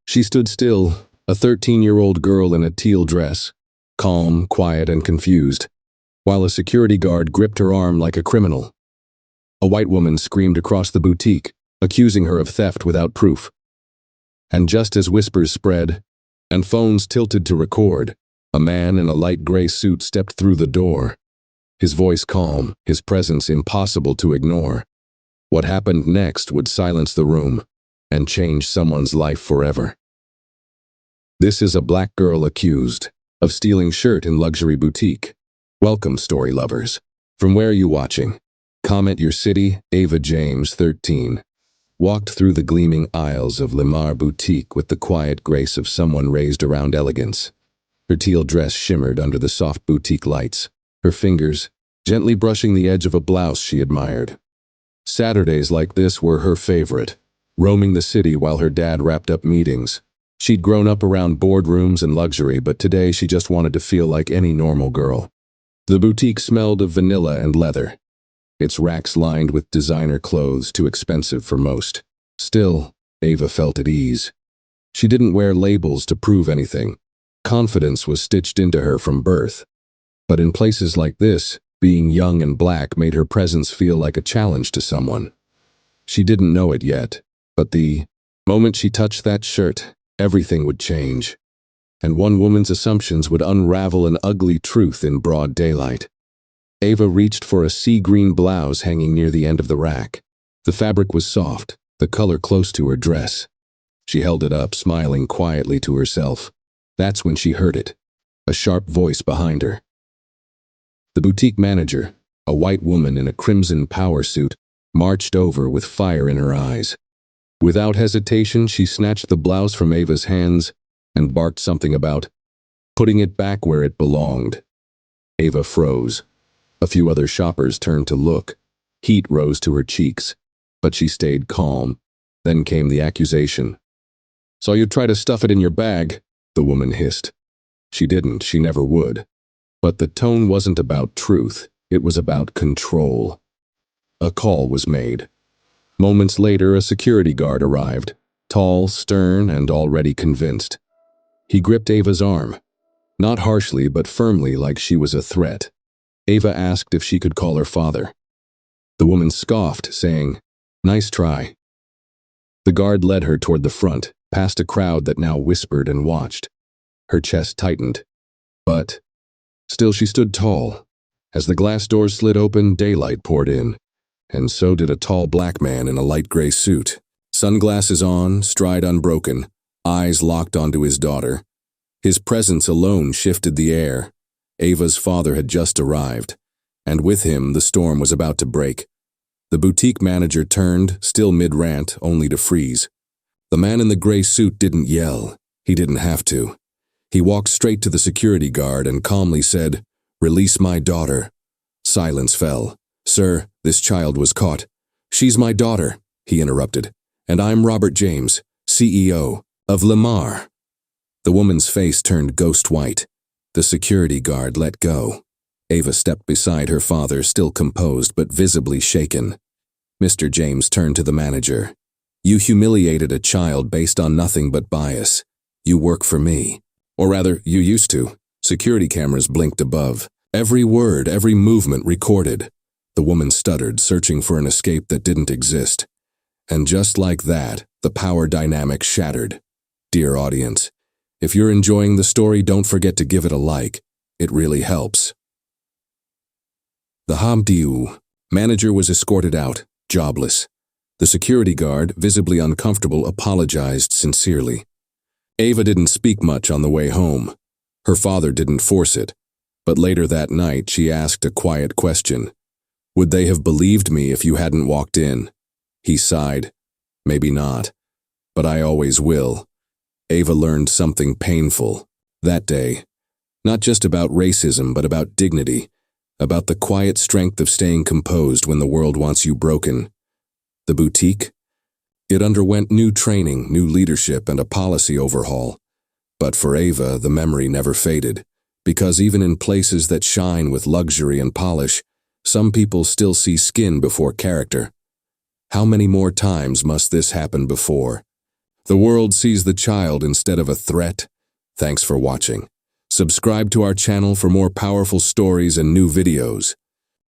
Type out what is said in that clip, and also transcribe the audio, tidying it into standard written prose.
She stood still, a 13-year-old girl in a teal dress, calm, quiet, and confused, while a security guard gripped her arm like a criminal. A white woman screamed across the boutique, accusing her of theft without proof. And just as whispers spread, and phones tilted to record, a man in a light gray suit stepped through the door. His voice calm, his presence impossible to ignore. What happened next would silence the room and change someone's life forever. This is a black girl accused of stealing shirt in luxury boutique. Welcome, story lovers. From where are you watching? Comment your city. Ava James, 13. Walked through the gleaming aisles of Lamar Boutique with the quiet grace of someone raised around elegance. Her teal dress shimmered under the soft boutique lights, her fingers gently brushing the edge of a blouse she admired. Saturdays like this were her favorite, roaming the city while her dad wrapped up meetings. She'd grown up around boardrooms and luxury, but today she just wanted to feel like any normal girl. The boutique smelled of vanilla and leather, its racks lined with designer clothes too expensive for most. Still, Ava felt at ease. She didn't wear labels to prove anything. Confidence was stitched into her from birth. But in places like this, being young and black made her presence feel like a challenge to someone. She didn't know it yet, but the moment she touched that shirt, everything would change. And one woman's assumptions would unravel an ugly truth in broad daylight. Ava reached for a sea green blouse hanging near the end of the rack. The fabric was soft, the color close to her dress. She held it up, smiling quietly to herself. That's when she heard it, a sharp voice behind her. The boutique manager, a white woman in a crimson power suit, marched over with fire in her eyes. Without hesitation, she snatched the blouse from Ava's hands and barked something about putting it back where it belonged. Ava froze. A few other shoppers turned to look. Heat rose to her cheeks, but she stayed calm. Then came the accusation. "Saw you try to stuff it in your bag," the woman hissed. She didn't, she never would. But the tone wasn't about truth, it was about control. A call was made. Moments later, a security guard arrived, tall, stern, and already convinced. He gripped Ava's arm, not harshly but firmly, like she was a threat. Ava asked if she could call her father. The woman scoffed, saying, "Nice try." The guard led her toward the front, past a crowd that now whispered and watched. Her chest tightened. But still she stood tall. As the glass doors slid open, daylight poured in. And so did a tall black man in a light gray suit. Sunglasses on, stride unbroken, eyes locked onto his daughter. His presence alone shifted the air. Ava's father had just arrived, and with him the storm was about to break. The boutique manager turned, still mid-rant, only to freeze. The man in the gray suit didn't yell. He didn't have to. He walked straight to the security guard and calmly said, "Release my daughter." Silence fell. "Sir, this child was caught." "She's my daughter," he interrupted. "And I'm Robert James, CEO of Lamar." The woman's face turned ghost white. The security guard let go. Ava stepped beside her father, still composed but visibly shaken. Mr. James turned to the manager. "You humiliated a child based on nothing but bias. You work for me. Or rather, you used to." Security cameras blinked above. Every word, every movement recorded. The woman stuttered, searching for an escape that didn't exist. And just like that, the power dynamic shattered. Dear audience, if you're enjoying the story, don't forget to give it a like. It really helps. The Hamdiu manager was escorted out, jobless. The security guard, visibly uncomfortable, apologized sincerely. Ava didn't speak much on the way home. Her father didn't force it. But later that night, she asked a quiet question. "Would they have believed me if you hadn't walked in?" He sighed. "Maybe not. But I always will." Ava learned something painful that day. Not just about racism, but about dignity. About the quiet strength of staying composed when the world wants you broken. The boutique? It underwent new training, new leadership, and a policy overhaul. But for Ava, the memory never faded. Because even in places that shine with luxury and polish, some people still see skin before character. How many more times must this happen before The world sees the child instead of a threat. Thanks for watching. Subscribe to our channel for more powerful stories and new videos.